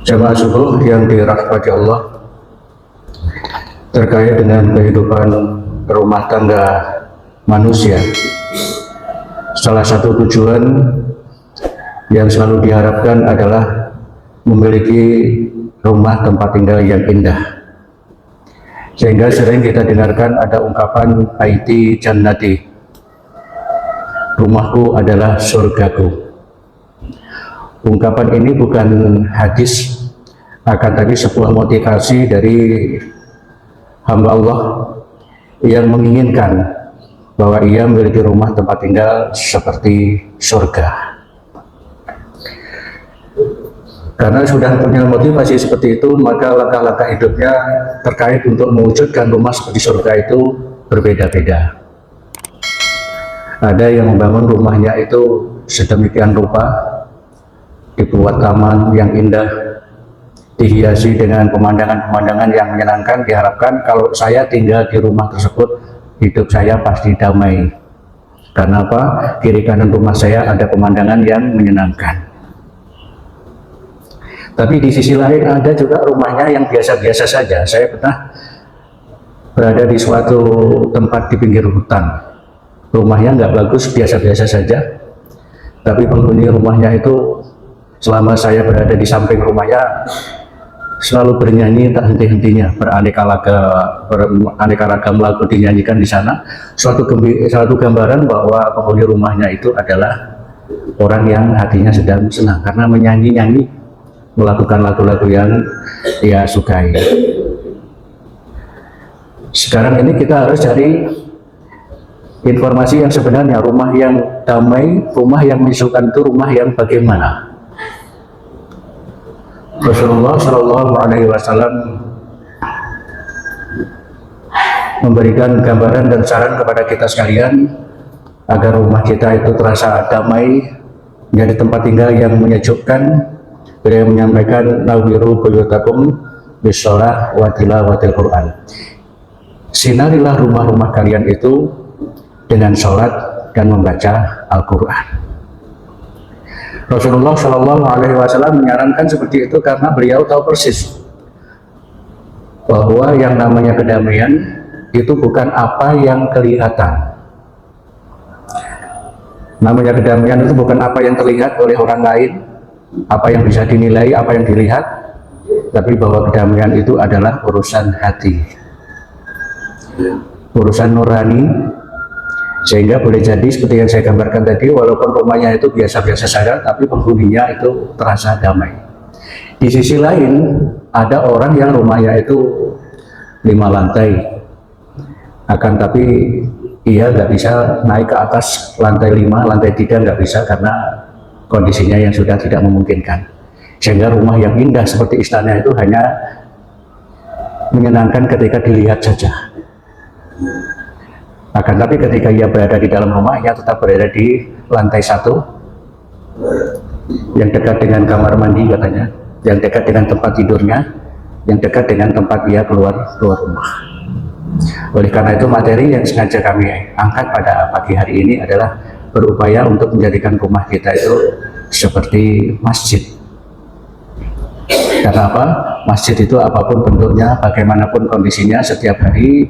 Jamaah subuh yang dirahmati Allah, terkait dengan kehidupan rumah tangga manusia, salah satu tujuan yang selalu diharapkan adalah memiliki rumah tempat tinggal yang indah. Sehingga sering kita dengarkan ada ungkapan Baiti Jannati, rumahku adalah surgaku. Ungkapan ini bukan hadis, akan tapi sebuah motivasi dari hamba Allah yang menginginkan bahwa ia memiliki rumah tempat tinggal seperti surga. Karena sudah punya motivasi seperti itu, maka langkah-langkah hidupnya terkait untuk mewujudkan rumah seperti surga itu berbeda-beda. Ada yang membangun rumahnya itu sedemikian rupa, dibuat taman yang indah, dihiasi dengan pemandangan-pemandangan yang menyenangkan. Diharapkan kalau saya tinggal di rumah tersebut, hidup saya pasti damai. Karena apa? Kiri kanan rumah saya ada pemandangan yang menyenangkan. Tapi di sisi lain ada juga rumahnya yang biasa-biasa saja. Saya pernah berada di suatu tempat di pinggir hutan. Rumahnya nggak bagus, biasa-biasa saja. Tapi penghuni rumahnya itu, selama saya berada di samping rumahnya, selalu bernyanyi tak henti-hentinya, beraneka ragam lagu dinyanyikan di sana. Suatu gambaran bahwa penghuni rumahnya itu adalah orang yang hatinya sedang senang karena menyanyi-nyanyi, melakukan lagu-lagu yang dia sukai. Sekarang ini kita harus cari informasi yang sebenarnya, rumah yang damai, rumah yang menyukai itu rumah yang bagaimana. Rasulullah Shallallahu Alaihi Wasallam memberikan gambaran dan saran kepada kita sekalian agar rumah kita itu terasa damai, menjadi tempat tinggal yang menyejukkan. Beliau menyampaikan, nawiru buyutakum bisolah wa tilawatil Quran. Sinarilah rumah-rumah kalian itu dengan sholat dan membaca Al-Quran. Rasulullah Shallallahu Alaihi Wasallam menyarankan seperti itu karena beliau tahu persis bahwa yang namanya kedamaian itu bukan apa yang kelihatan. Namanya kedamaian itu bukan apa yang terlihat oleh orang lain, apa yang bisa dinilai, apa yang dilihat, tapi bahwa kedamaian itu adalah urusan hati, urusan nurani. Sehingga boleh jadi seperti yang saya gambarkan tadi, walaupun rumahnya itu biasa-biasa saja, tapi penghuninya itu terasa damai. Di sisi lain, ada orang yang rumahnya itu 5 lantai, akan tapi ia nggak bisa naik ke atas lantai 5, lantai 3 nggak bisa karena kondisinya yang sudah tidak memungkinkan. Sehingga rumah yang indah seperti istana itu hanya menyenangkan ketika dilihat saja. Akan tapi ketika ia berada di dalam rumah, ia tetap berada di lantai 1 yang dekat dengan kamar mandi katanya, yang dekat dengan tempat tidurnya, yang dekat dengan tempat ia keluar rumah. Oleh karena itu, materi yang sengaja kami angkat pada pagi hari ini adalah berupaya untuk menjadikan rumah kita itu seperti masjid. Karena apa? Masjid itu apapun bentuknya, bagaimanapun kondisinya, setiap hari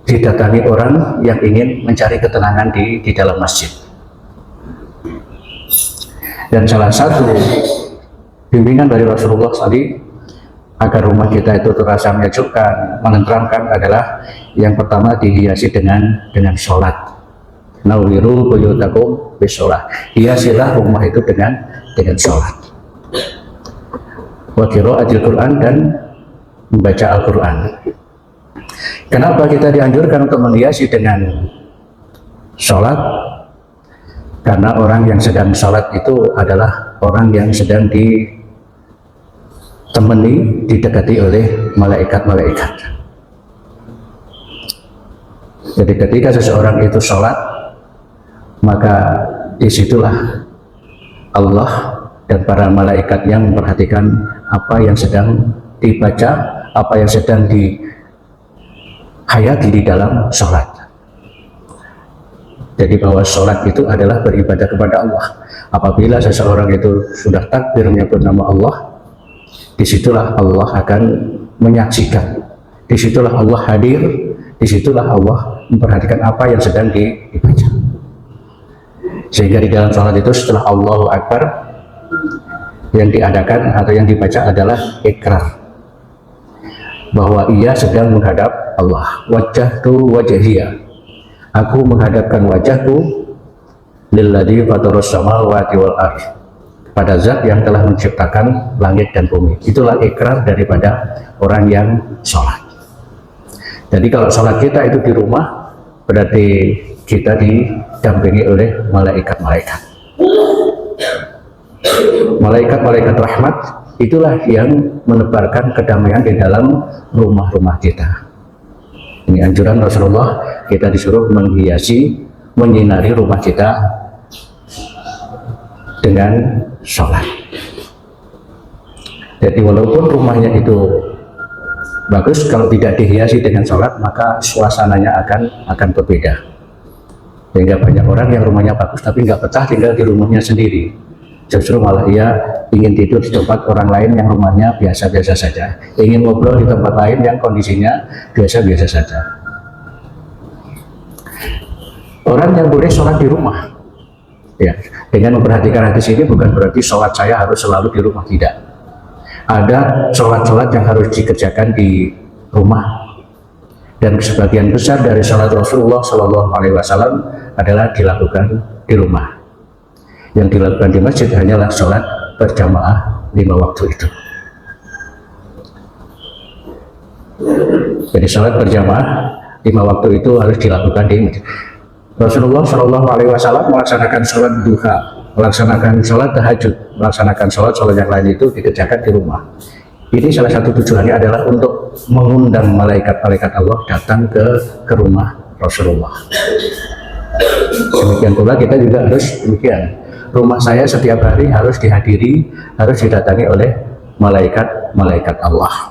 didatangi orang yang ingin mencari ketenangan di dalam masjid. Dan salah satu bimbingan dari Rasulullah SAW agar rumah kita itu terasa menyejukkan, menenteramkan adalah yang pertama dihiasi dengan sholat. Nawiru buyutakum bisolah. Hiasilah rumah itu dengan sholat. Wa qiraatil Quran, dan membaca Al-Quran. Kenapa kita dianjurkan untuk menghiasi dengan sholat? Karena orang yang sedang sholat itu adalah orang yang sedang ditemani, didekati oleh malaikat-malaikat. Jadi ketika seseorang itu sholat, maka disitulah Allah dan para malaikat yang memperhatikan apa yang sedang dibaca, apa yang sedang dihayati di dalam sholat. Jadi bahwa sholat itu adalah beribadah kepada Allah. Apabila seseorang itu sudah takbir menyebut nama Allah, disitulah Allah akan menyaksikan, disitulah Allah hadir, disitulah Allah memperhatikan apa yang sedang dibaca. Sehingga di dalam sholat itu setelah Allahu Akbar, yang diadakan atau yang dibaca adalah ikrar bahwa ia sedang menghadap Allah. Wajjahtu wajhiya, aku menghadapkan wajahku lilladzi fataras samawati wal ardh, pada zat yang telah menciptakan langit dan bumi. Itulah ikrar daripada orang yang sholat. Jadi kalau sholat kita itu di rumah, berarti kita didampingi oleh malaikat-malaikat. Malaikat-malaikat rahmat itulah yang menebarkan kedamaian di dalam rumah-rumah kita. Ini anjuran Rasulullah, kita disuruh menghiasi, menyinari rumah kita dengan sholat. Jadi walaupun rumahnya itu bagus, kalau tidak dihiasi dengan sholat maka suasananya akan berbeda. Sehingga banyak orang yang rumahnya bagus tapi nggak betah tinggal di rumahnya sendiri. Justru malah ia ingin tidur di tempat orang lain yang rumahnya biasa-biasa saja, ingin ngobrol di tempat lain yang kondisinya biasa-biasa saja. Orang yang boleh sholat di rumah, ya, dengan memperhatikan hadis ini bukan berarti sholat saya harus selalu di rumah, tidak. Ada sholat-sholat yang harus dikerjakan di rumah, dan sebagian besar dari sholat Rasulullah SAW adalah dilakukan di rumah. Yang dilakukan di masjid hanyalah sholat berjamaah 5 waktu itu. Jadi sholat berjamaah 5 waktu itu harus dilakukan di masjid. Rasulullah SAW melaksanakan sholat duha, melaksanakan sholat tahajud, melaksanakan sholat yang lain itu dikerjakan di rumah. Ini salah satu tujuannya adalah untuk mengundang malaikat-malaikat Allah datang ke rumah Rasulullah. Demikian pula kita juga harus demikian. Rumah saya setiap hari harus dihadiri, harus didatangi oleh malaikat-malaikat Allah.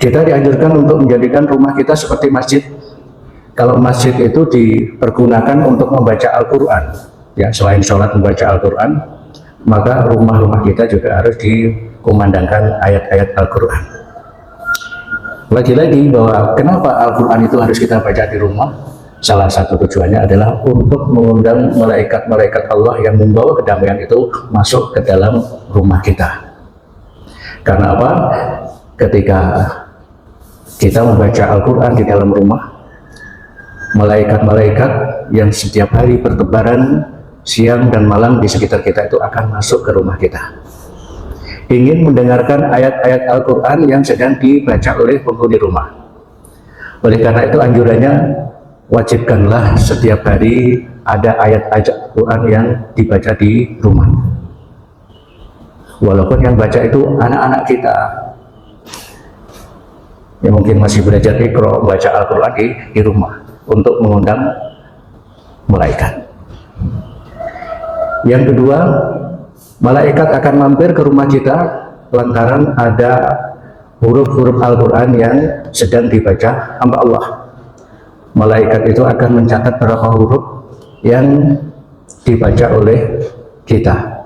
Kita dianjurkan untuk menjadikan rumah kita seperti masjid. Kalau masjid itu dipergunakan untuk membaca Al-Quran, ya, selain sholat membaca Al-Quran, maka rumah-rumah kita juga harus dikumandangkan ayat-ayat Al-Quran. Lagi-lagi bahwa kenapa Al-Quran itu harus kita baca di rumah? Salah satu tujuannya adalah untuk mengundang malaikat-malaikat Allah yang membawa kedamaian itu masuk ke dalam rumah kita. Karena apa? Ketika kita membaca Al-Quran di dalam rumah, malaikat-malaikat yang setiap hari bertebaran siang dan malam di sekitar kita itu akan masuk ke rumah kita, ingin mendengarkan ayat-ayat Al-Quran yang sedang dibaca oleh penghuni rumah. Oleh karena itu anjurannya, wajibkanlah setiap hari ada ayat-ayat Al-Quran yang dibaca di rumah. Walaupun yang baca itu anak-anak kita yang mungkin masih belajar Iqra, baca Al-Quran di rumah untuk mengundang malaikat. Yang kedua, malaikat akan mampir ke rumah kita lantaran ada huruf-huruf Al-Quran yang sedang dibaca hamba Allah. Malaikat itu akan mencatat berapa huruf yang dibaca oleh kita.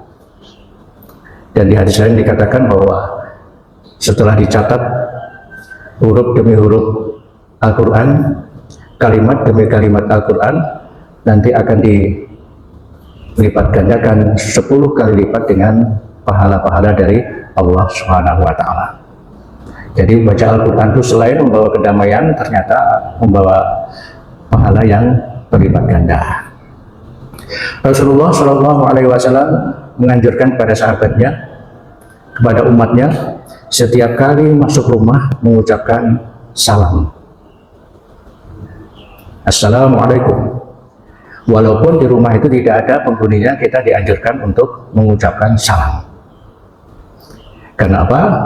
Dan di hadis lain dikatakan bahwa setelah dicatat huruf demi huruf Al-Quran, kalimat demi kalimat Al-Quran, nanti akan dilipat gandakan 10 kali lipat dengan pahala-pahala dari Allah Subhanahu wa Ta'ala. Jadi membaca Al-Quran itu selain membawa kedamaian, ternyata membawa pahala yang berlipat ganda. Rasulullah SAW menganjurkan kepada sahabatnya, kepada umatnya, setiap kali masuk rumah mengucapkan salam. Assalamualaikum. Walaupun di rumah itu tidak ada penghuninya, kita dianjurkan untuk mengucapkan salam. Kenapa?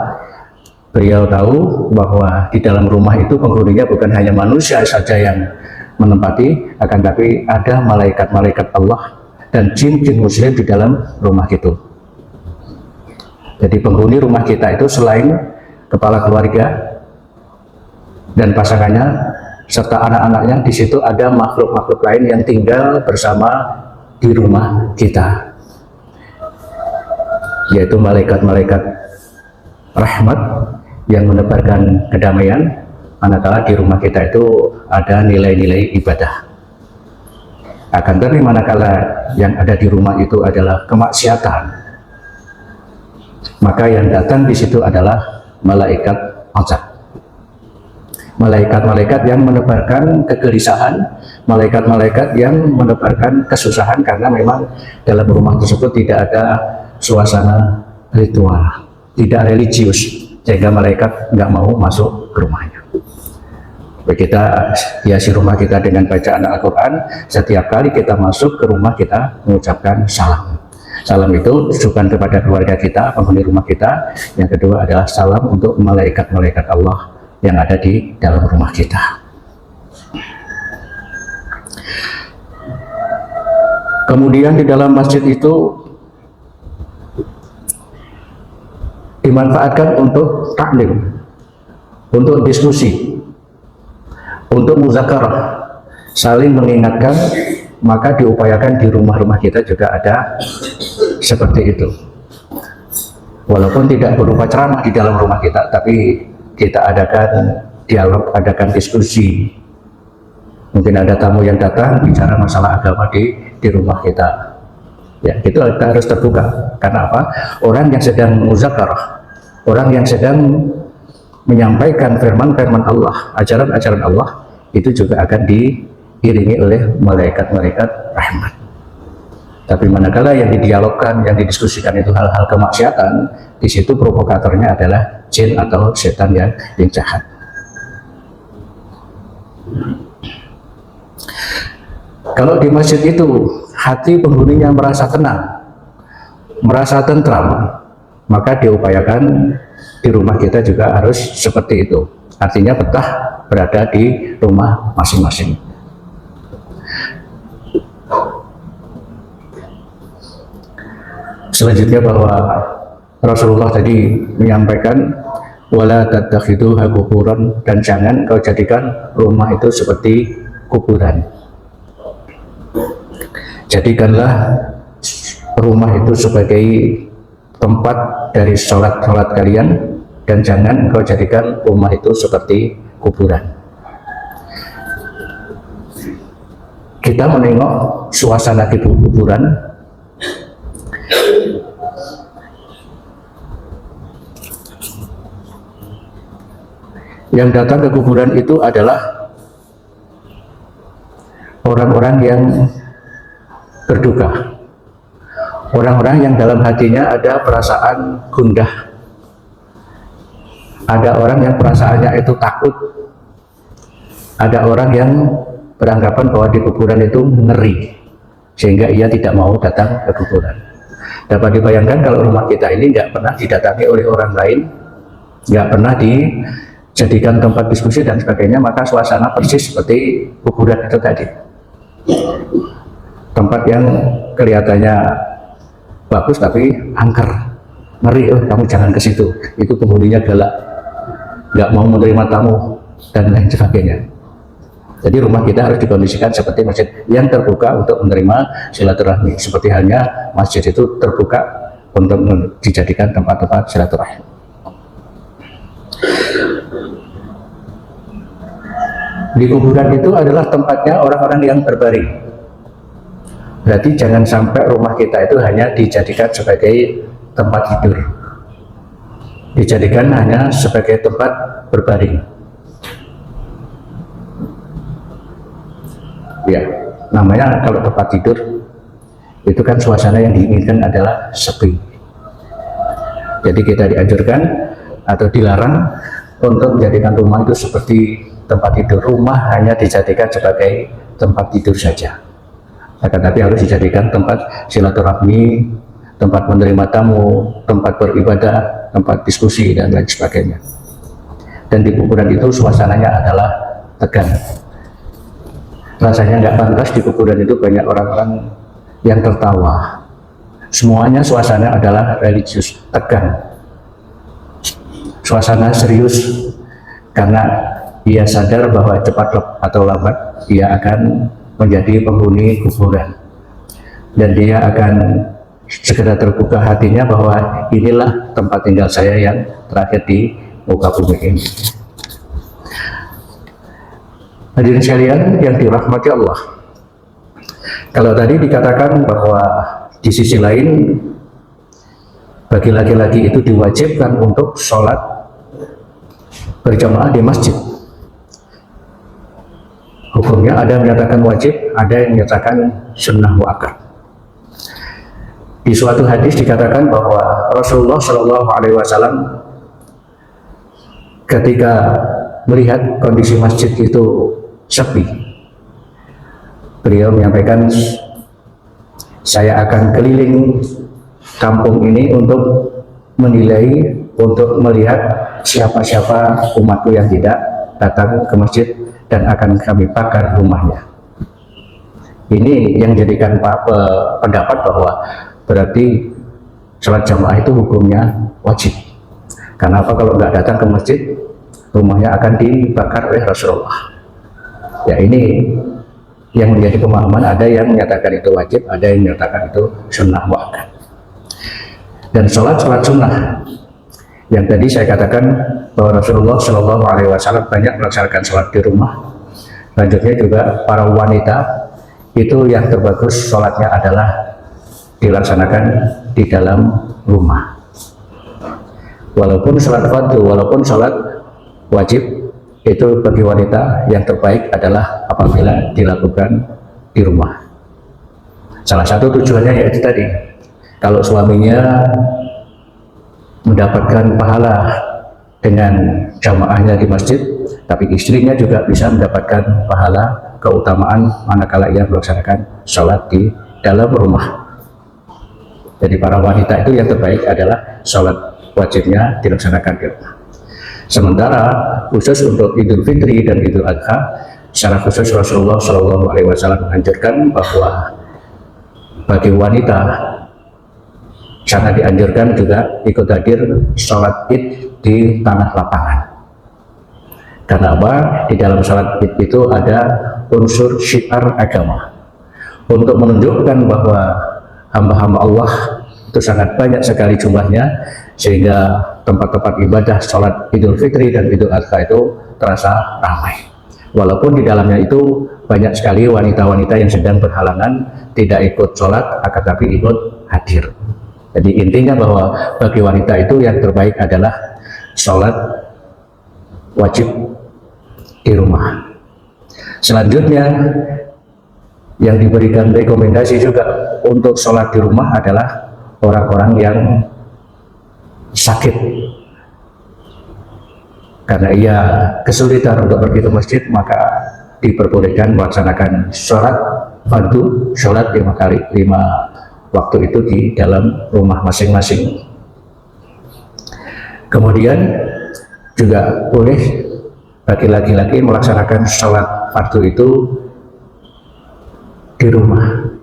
Beliau tahu bahwa di dalam rumah itu penghuninya bukan hanya manusia saja yang menempati, akan tapi ada malaikat-malaikat Allah dan jin-jin muslim di dalam rumah itu. Jadi penghuni rumah kita itu selain kepala keluarga dan pasangannya serta anak-anaknya, di situ ada makhluk-makhluk lain yang tinggal bersama di rumah kita. yaitu malaikat-malaikat rahmat yang menebarkan kedamaian, manakala di rumah kita itu ada nilai-nilai ibadah. Akan tetapi manakala yang ada di rumah itu adalah kemaksiatan, maka yang datang di situ adalah malaikat azab. Malaikat-malaikat yang menebarkan kegelisahan, malaikat-malaikat yang menebarkan kesusahan, karena memang dalam rumah tersebut tidak ada suasana ritual, tidak religius, sehingga malaikat nggak mau masuk ke rumahnya. Kita hiasi rumah kita dengan bacaan Al-Quran. Setiap kali kita masuk ke rumah, kita mengucapkan salam. Salam itu tujukan kepada keluarga kita, penghuni rumah kita. Yang kedua adalah salam untuk malaikat-malaikat Allah yang ada di dalam rumah kita. Kemudian di dalam masjid itu dimanfaatkan untuk taklim, untuk diskusi, untuk muzakarah, saling mengingatkan. Maka diupayakan di rumah-rumah kita juga ada seperti itu. Walaupun tidak berupa ceramah di dalam rumah kita, tapi kita adakan dialog, adakan diskusi. Mungkin ada tamu yang datang bicara masalah agama di rumah kita. Ya, itu kita harus terbuka. Karena apa? Orang yang sedang muzakarah, orang yang sedang menyampaikan firman-firman Allah, ajaran-ajaran Allah, itu juga akan diiringi oleh malaikat-malaikat rahmat. Tapi manakala yang didialogkan, yang didiskusikan itu hal-hal kemaksiatan, di situ provokatornya adalah jin atau setan yang jahat. Kalau di masjid itu hati penghuninya merasa tenang, merasa tentram, maka diupayakan di rumah kita juga harus seperti itu. Artinya betah berada di rumah masing-masing. Selanjutnya bahwa Rasulullah tadi menyampaikan wala tattakhiduha kuburan, dan jangan kau jadikan rumah itu seperti kuburan. Jadikanlah rumah itu sebagai tempat dari sholat-sholat kalian, dan jangan kau jadikan rumah itu seperti kuburan. Kita menengok suasana di kuburan, yang datang ke kuburan itu adalah orang-orang yang berduka, orang-orang yang dalam hatinya ada perasaan gundah, ada orang yang perasaannya itu takut, ada orang yang beranggapan bahwa di kuburan itu ngeri, sehingga ia tidak mau datang ke kuburan. Dapat dibayangkan kalau rumah kita ini nggak pernah didatangi oleh orang lain, nggak pernah dijadikan tempat diskusi dan sebagainya, maka suasana persis seperti kuburan itu tadi. Tempat yang kelihatannya bagus tapi angker, ngeri, oh kamu jangan ke situ, itu penghuninya galak, nggak mau menerima tamu dan lain sebagainya. Jadi rumah kita harus dikondisikan seperti masjid yang terbuka untuk menerima silaturahmi, seperti halnya masjid itu terbuka untuk dijadikan tempat-tempat silaturahmi. Di kuburan itu adalah tempatnya orang-orang yang berbaring. Berarti jangan sampai rumah kita itu hanya dijadikan sebagai tempat tidur, dijadikan hanya sebagai tempat berbaring. Ya, namanya kalau tempat tidur itu kan suasana yang diinginkan adalah sepi. Jadi kita dianjurkan atau dilarang untuk menjadikan rumah itu seperti tempat tidur. Rumah hanya dijadikan sebagai tempat tidur saja. Akan tapi harus dijadikan tempat silaturahmi, tempat menerima tamu, tempat beribadah, tempat diskusi dan lain sebagainya. Dan di kuburan itu suasananya adalah tegang. Rasanya nggak pantas di kuburan itu banyak orang-orang yang tertawa. Semuanya suasana adalah religius, tegang. Suasana serius, karena ia sadar bahwa cepat atau lambat ia akan menjadi penghuni kuburan, dan dia akan segera terbuka hatinya bahwa inilah tempat tinggal saya yang terakhir di muka bumi ini. Hadirin sekalian yang dirahmati Allah, kalau tadi dikatakan bahwa di sisi lain bagi laki-laki itu diwajibkan untuk sholat berjamaah di masjid, hukumnya ada yang menyatakan wajib, ada yang menyatakan sunnah muakkad. Di suatu hadis dikatakan bahwa Rasulullah Shallallahu Alaihi Wasallam ketika melihat kondisi masjid itu sepi, beliau menyampaikan, saya akan keliling kampung ini untuk menilai, untuk melihat siapa-siapa umatku yang tidak datang ke masjid dan akan kami bakar rumahnya. Ini yang jadikan pendapat bahwa berarti sholat jamaah itu hukumnya wajib. Karena apa? Kalau nggak datang ke masjid, rumahnya akan dibakar oleh Rasulullah. Ya, ini yang menjadi pemahaman, ada yang menyatakan itu wajib, ada yang menyatakan itu sunnah muakkad. Dan sholat sunnah yang tadi saya katakan bahwa Rasulullah Shallallahu Alaihi Wasallam banyak melaksanakan sholat di rumah. Selanjutnya juga para wanita itu yang terbagus sholatnya adalah dilaksanakan di dalam rumah. Walaupun sholat fardu, walaupun sholat wajib, itu bagi wanita yang terbaik adalah apabila dilakukan di rumah. Salah satu tujuannya yaitu tadi, kalau suaminya mendapatkan pahala dengan jamaahnya di masjid, tapi istrinya juga bisa mendapatkan pahala keutamaan manakala ia melaksanakan sholat di dalam rumah. Jadi para wanita itu yang terbaik adalah sholat wajibnya dilaksanakan di rumah. Sementara khusus untuk Idul Fitri dan Idul Adha, secara khusus Rasulullah Shallallahu Alaihi Wasallam menganjurkan bahwa bagi wanita sangat dianjurkan juga ikut hadir sholat id di tanah lapangan. Karena apa? Di dalam sholat id itu ada unsur syiar agama untuk menunjukkan bahwa hamba-hamba Allah itu sangat banyak sekali jumlahnya, sehingga tempat-tempat ibadah sholat Idul Fitri dan Idul Adha itu terasa ramai. Walaupun di dalamnya itu banyak sekali wanita-wanita yang sedang berhalangan tidak ikut sholat, akan tapi ikut hadir. Jadi intinya bahwa bagi wanita itu yang terbaik adalah sholat wajib di rumah. Selanjutnya yang diberikan rekomendasi juga untuk sholat di rumah adalah orang-orang yang sakit, karena ia kesulitan untuk pergi ke masjid, maka diperbolehkan melaksanakan sholat fardu, sholat 5 waktu itu di dalam rumah masing-masing. Kemudian juga boleh bagi laki-laki melaksanakan sholat fardu itu di rumah.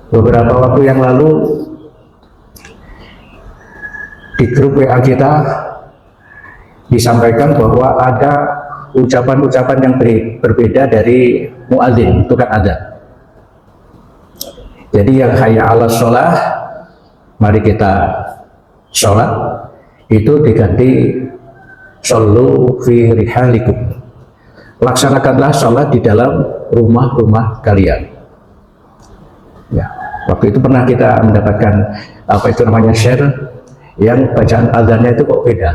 Beberapa waktu yang lalu di grup WA kita disampaikan bahwa ada ucapan-ucapan yang berbeda dari muadzin, tukang adzan. Jadi yang hayya 'alas sholah, mari kita sholat, itu diganti shollu fi rihalikum, laksanakanlah sholat di dalam rumah-rumah kalian. Ya, waktu itu pernah kita mendapatkan share yang bacaan azannya itu kok beda.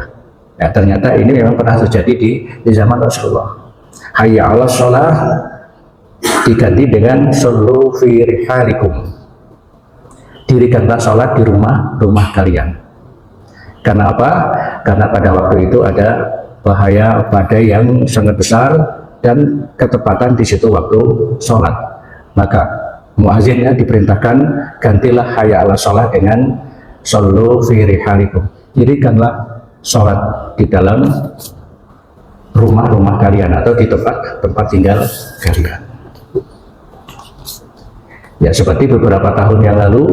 Ya, ternyata ini memang pernah terjadi di zaman Rasulullah. Hayya 'alas sholah diganti dengan shollu fi rihalikum, dirikanlah sholat di rumah-rumah kalian. Karena apa? Karena pada waktu itu ada bahaya badai yang sangat besar dan ketepatan di situ waktu sholat. Maka muazzinnya diperintahkan gantilah hayya 'alas sholah dengan shollu fi rihalikum, dirikanlah sholat di dalam rumah-rumah kalian atau di tempat tinggal kalian. Ya, seperti beberapa tahun yang lalu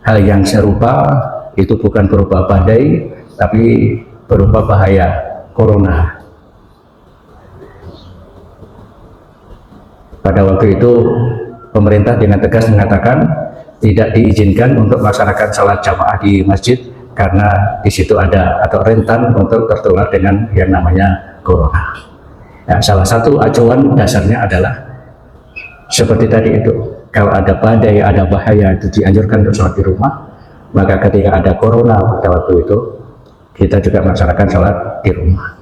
hal yang serupa itu bukan berupa badai tapi berupa bahaya corona. Pada waktu itu pemerintah dengan tegas mengatakan tidak diizinkan untuk melaksanakan sholat jamaah di masjid karena di situ ada atau rentan untuk tertular dengan yang namanya corona. Ya, salah satu acuan dasarnya adalah seperti tadi itu, kalau ada badai, ada bahaya, itu dianjurkan untuk sholat di rumah. Maka ketika ada corona pada waktu itu, kita juga melaksanakan sholat di rumah.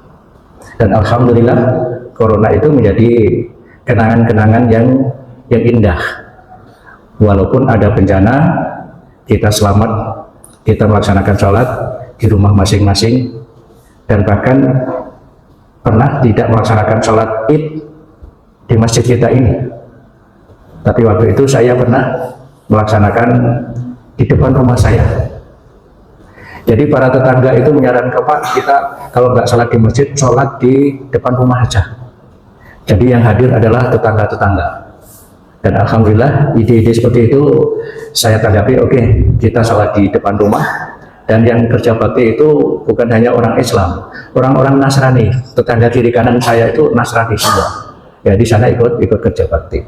Dan alhamdulillah corona itu menjadi kenangan-kenangan yang indah. Walaupun ada bencana, kita selamat, kita melaksanakan sholat di rumah masing-masing, dan bahkan pernah tidak melaksanakan sholat id di masjid kita ini. Tapi waktu itu saya pernah melaksanakan di depan rumah saya. Jadi para tetangga itu menyarankan, Pak, kita kalau nggak sholat di masjid, sholat di depan rumah aja. Jadi yang hadir adalah tetangga-tetangga. Dan alhamdulillah ide-ide seperti itu saya tanggapi, oke, kita sholat di depan rumah. Dan yang kerja bakti itu bukan hanya orang Islam, orang-orang Nasrani. Tetangga kiri kanan saya itu Nasrani semua. Ya, di sana ikut kerja bakti.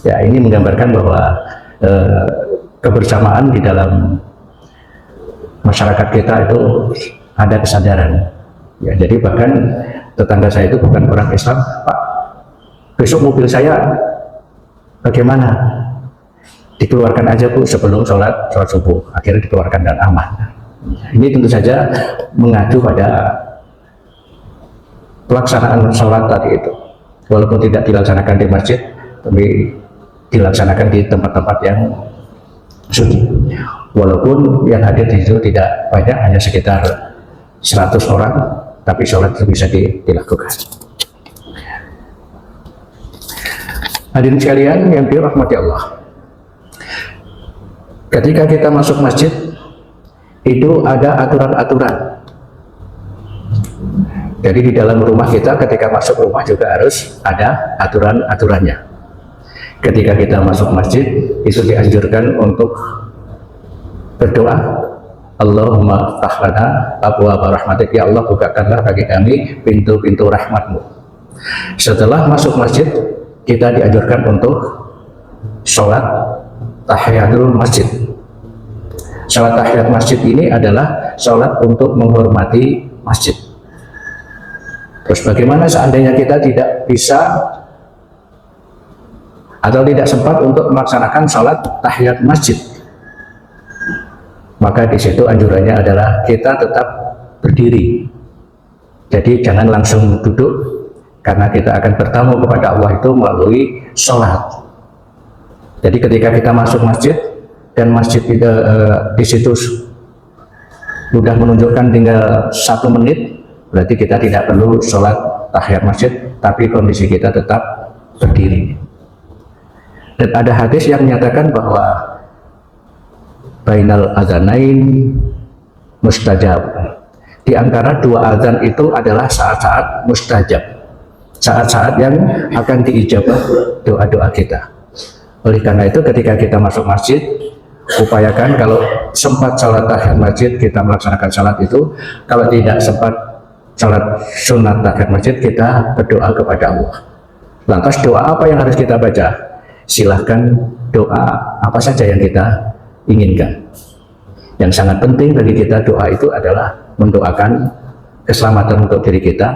Ya, ini menggambarkan bahwa kebersamaan di dalam masyarakat kita itu ada kesadaran. Ya, jadi bahkan tetangga saya itu bukan orang Islam, Pak, besok mobil saya bagaimana? Dikeluarkan aja Bu sebelum sholat subuh. Akhirnya dikeluarkan dan aman. Ini tentu saja mengacu pada pelaksanaan sholat tadi itu. Walaupun tidak dilaksanakan di masjid, tapi dilaksanakan di tempat-tempat yang suci. Walaupun yang hadir di situ tidak banyak, hanya sekitar 100 orang, tapi sholat itu bisa dilakukan. Hadirin sekalian yang dirahmati Allah, ketika kita masuk masjid itu ada aturan-aturan. Jadi di dalam rumah kita ketika masuk rumah juga harus ada aturan-aturannya. Ketika kita masuk masjid itu dianjurkan untuk berdoa, Allahumma tahlana abwaaba rahmatik, ya Allah bukakanlah bagi kami pintu-pintu rahmatmu. Setelah masuk masjid kita dianjurkan untuk sholat tahiyatul masjid. Sholat tahiyat masjid ini adalah sholat untuk menghormati masjid. Terus bagaimana seandainya kita tidak bisa atau tidak sempat untuk melaksanakan sholat tahiyat masjid? Maka di situ anjurannya adalah kita tetap berdiri. Jadi jangan langsung duduk, karena kita akan bertamu kepada Allah itu melalui sholat. Jadi ketika kita masuk masjid dan masjid di situ sudah menunjukkan tinggal 1 menit, berarti kita tidak perlu sholat tahiyat masjid, tapi kondisi kita tetap berdiri. Dan ada hadis yang menyatakan bahwa bainal adzanain mustajab. Di antara 2 azan itu adalah saat-saat mustajab, saat-saat yang akan diijabah doa-doa kita. Oleh karena itu ketika kita masuk masjid, upayakan kalau sempat salat tahiyat masjid kita melaksanakan salat itu. Kalau tidak sempat salat sunat tahiyat masjid, kita berdoa kepada Allah. Lantas doa apa yang harus kita baca? Silahkan doa apa saja yang kita inginkan. Yang sangat penting bagi kita doa itu adalah mendoakan keselamatan untuk diri kita,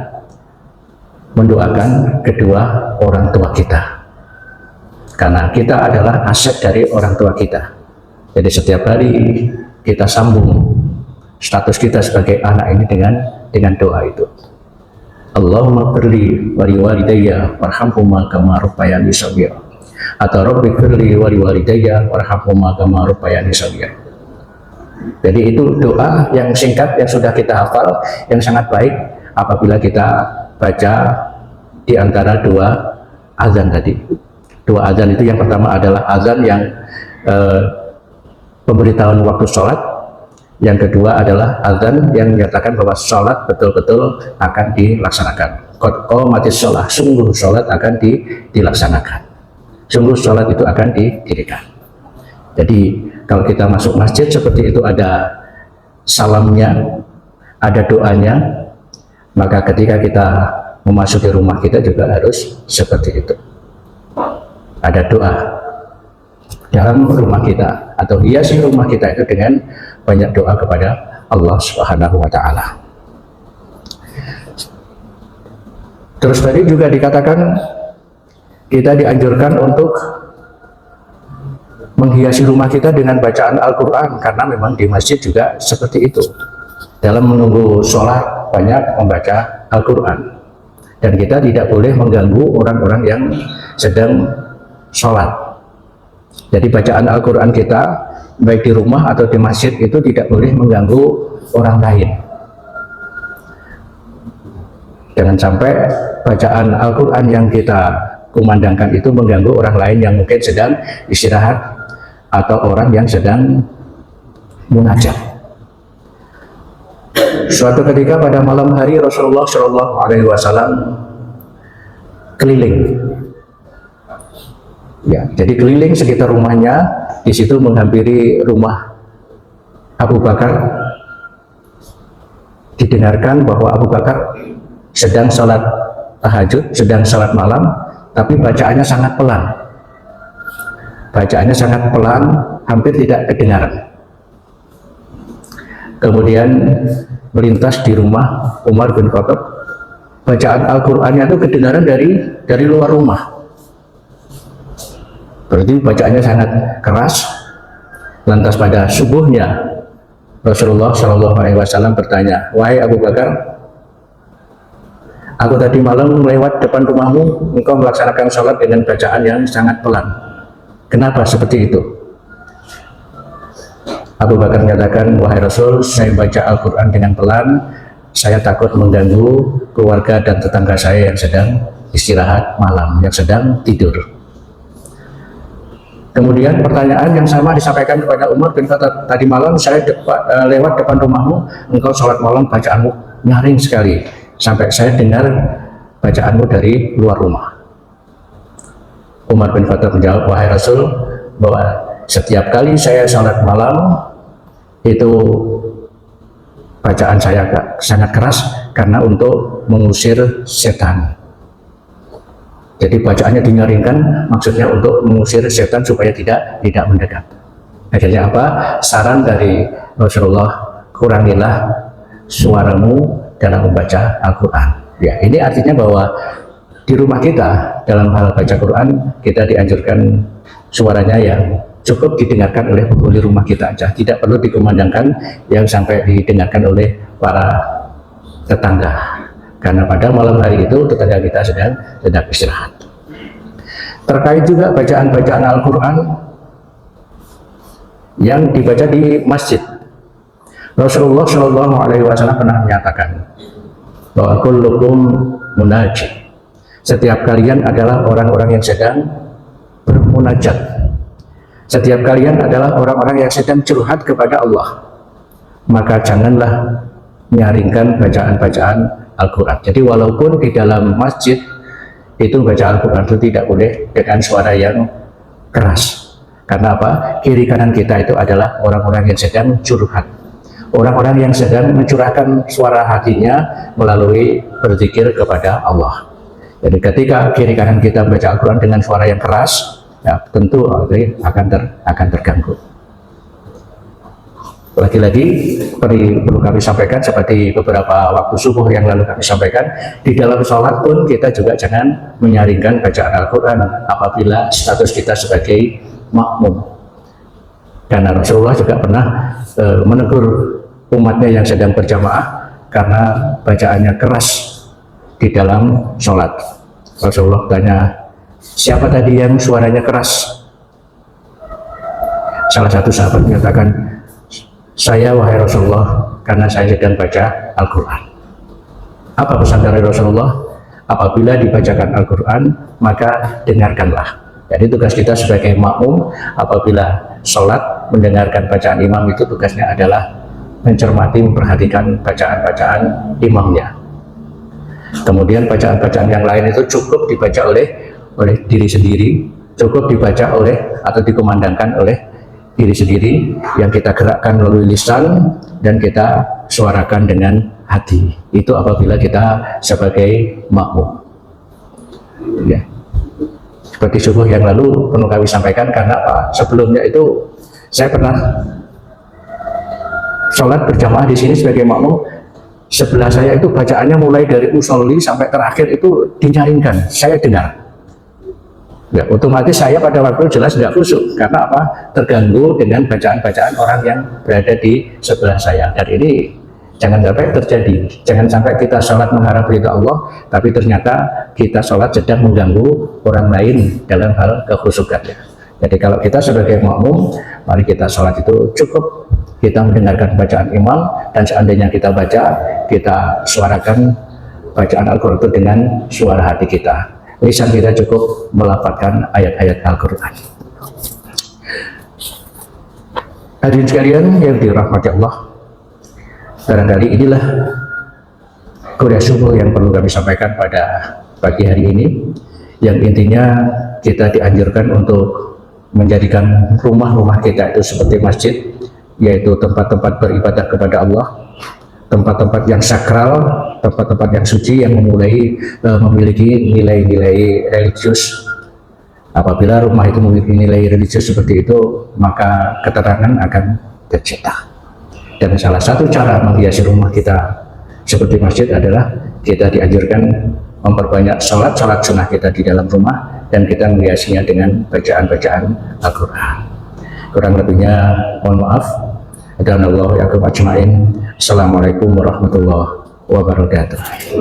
mendoakan kedua orang tua kita. Karena kita adalah aset dari orang tua kita. Jadi setiap hari kita sambung status kita sebagai anak ini dengan doa itu. Allahumma firli wa liwalidayya warhamhuma kama rabbayani shaghira. Atau Rabbi firli wa liwalidayya warhamhuma kama rabbayani shaghira. Jadi itu doa yang singkat yang sudah kita hafal, yang sangat baik apabila kita baca di antara 2 azan tadi. 2 azan itu yang pertama adalah azan yang pemberitahuan waktu sholat, yang kedua adalah azan yang menyatakan bahwa sholat betul-betul akan dilaksanakan. Qad qamatis sholah, sungguh sholat akan dilaksanakan, sungguh sholat itu akan didirikan. Jadi kalau kita masuk masjid seperti itu ada salamnya, ada doanya, maka ketika kita memasuki rumah kita juga harus seperti itu. Ada doa. dalam rumah kita, atau hiasi rumah kita itu dengan banyak doa kepada Allah Subhanahu wa Ta'ala. Terus tadi juga dikatakan kita dianjurkan untuk menghiasi rumah kita dengan bacaan Al-Quran, karena memang di masjid juga seperti itu. Dalam menunggu sholat banyak membaca Al-Quran, dan kita tidak boleh mengganggu orang-orang yang sedang sholat. Jadi bacaan Al-Quran kita baik di rumah atau di masjid itu tidak boleh mengganggu orang lain. Jangan sampai bacaan Al-Quran yang kita kumandangkan itu mengganggu orang lain yang mungkin sedang istirahat atau orang yang sedang munajat. Suatu ketika pada malam hari Rasulullah Shallallahu Alaihi Wasallam keliling, ya, jadi keliling sekitar rumahnya. Di situ menghampiri rumah Abu Bakar. Didengarkan bahwa Abu Bakar sedang sholat tahajud, sedang sholat malam, tapi bacaannya sangat pelan. Bacaannya sangat pelan, hampir tidak kedengaran. Kemudian melintas di rumah Umar bin Khattab, bacaan Al-Qur'annya itu kedengaran dari luar rumah. Berarti bacaannya sangat keras. Lantas pada subuhnya Rasulullah Shallallahu Alaihi Wasallam bertanya, "Wahai Abu Bakar, aku tadi malam lewat depan rumahmu, engkau melaksanakan sholat dengan bacaan yang sangat pelan. Kenapa seperti itu?" Abu Bakar menyatakan, "Wahai Rasul, saya baca Al-Quran dengan pelan, saya takut mengganggu keluarga dan tetangga saya yang sedang istirahat malam, yang sedang tidur." Kemudian pertanyaan yang sama disampaikan kepada Umar bin Khattab, "Tadi malam saya lewat depan rumahmu, engkau sholat malam, bacaanmu nyaring sekali, sampai saya dengar bacaanmu dari luar rumah." Umar bin Khattab menjawab, "Wahai Rasul, bahwa setiap kali saya sholat malam itu bacaan saya sangat keras karena untuk mengusir setan." Jadi bacaannya dinyaringkan, maksudnya untuk mengusir setan supaya tidak mendekat. Akhirnya apa? Saran dari Rasulullah, kurangilah suaramu dalam membaca Al-Quran. Ya, ini artinya bahwa di rumah kita dalam hal baca Quran kita dianjurkan suaranya yang cukup didengarkan oleh penghuni rumah kita aja, tidak perlu dikumandangkan yang sampai didengarkan oleh para tetangga, karena pada malam hari itu tetangga kita sedang istirahat. Terkait juga bacaan-bacaan Al-Quran yang dibaca di masjid, Rasulullah Shallallahu Alaihi Wasallam pernah menyatakan bahwa kullukum munajat, setiap kalian adalah orang-orang yang sedang bermunajat, setiap kalian adalah orang-orang yang sedang curhat kepada Allah, maka janganlah menyaringkan bacaan-bacaan Al-Quran. Jadi walaupun di dalam masjid itu baca Al-Quran itu tidak boleh dengan suara yang keras. Karena apa? Kiri kanan kita itu adalah orang-orang yang sedang curhat, orang-orang yang sedang mencurahkan suara hatinya melalui berzikir kepada Allah. Jadi ketika kiri kanan kita baca Al-Quran dengan suara yang keras, ya tentu akan terganggu. Lagi-lagi perlu kami sampaikan, seperti beberapa waktu subuh yang lalu kami sampaikan, di dalam sholat pun kita juga jangan menyaringkan bacaan Al-Quran apabila status kita sebagai makmum. Karena Rasulullah juga pernah menegur umatnya yang sedang berjamaah karena bacaannya keras di dalam sholat. Rasulullah tanya, "Siapa tadi yang suaranya keras?" Salah satu sahabat menyatakan, "Saya, wahai Rasulullah, karena saya sedang baca Al-Quran." Apa pesan dari Rasulullah? Apabila dibacakan Al-Quran, maka dengarkanlah. Jadi tugas kita sebagai makmum apabila sholat mendengarkan bacaan imam itu tugasnya adalah mencermati, memperhatikan bacaan-bacaan imamnya. Kemudian bacaan-bacaan yang lain itu cukup dibaca oleh diri sendiri, cukup dibaca oleh atau dikumandangkan oleh diri sendiri, yang kita gerakkan melalui lisan dan kita suarakan dengan hati. Itu apabila kita sebagai makmum. Ya. seperti subuh yang lalu perlu kami sampaikan, karena apa? Sebelumnya itu saya pernah sholat berjamaah di sini sebagai makmum. Sebelah saya itu bacaannya mulai dari usolli sampai terakhir itu dinyaringkan, saya dengar. Ya, otomatis saya pada waktu jelas nggak khusyuk, karena apa? Terganggu dengan bacaan-bacaan orang yang berada di sebelah saya. Dan ini jangan sampai terjadi. Jangan sampai kita sholat mengharap ridha Allah, tapi ternyata kita sholat sedang mengganggu orang lain dalam hal kekhusyukannya. Jadi kalau kita sebagai makmum, mari kita sholat itu cukup kita mendengarkan bacaan imam, dan seandainya kita baca, kita suarakan bacaan Al-Quran itu dengan suara hati kita. Lisan kita cukup melafalkan ayat-ayat Al-Quran. Hadirin sekalian yang dirahmati Allah, barangkali inilah kuliah subuh yang perlu kami sampaikan pada pagi hari ini, yang intinya kita dianjurkan untuk menjadikan rumah-rumah kita itu seperti masjid, yaitu tempat-tempat beribadah kepada Allah, tempat-tempat yang sakral, tempat-tempat yang suci, yang memiliki nilai-nilai religius. Apabila rumah itu memiliki nilai religius seperti itu, maka ketenangan akan tercipta. Dan salah satu cara menghiasi rumah kita seperti masjid adalah kita dianjurkan memperbanyak sholat sunnah kita di dalam rumah, dan kita menghiasinya dengan bacaan-bacaan Al-Quran. Kurang lebihnya mohon maaf. Dan Allah yakum ajmain. Assalamualaikum warahmatullahi wabarakatuh.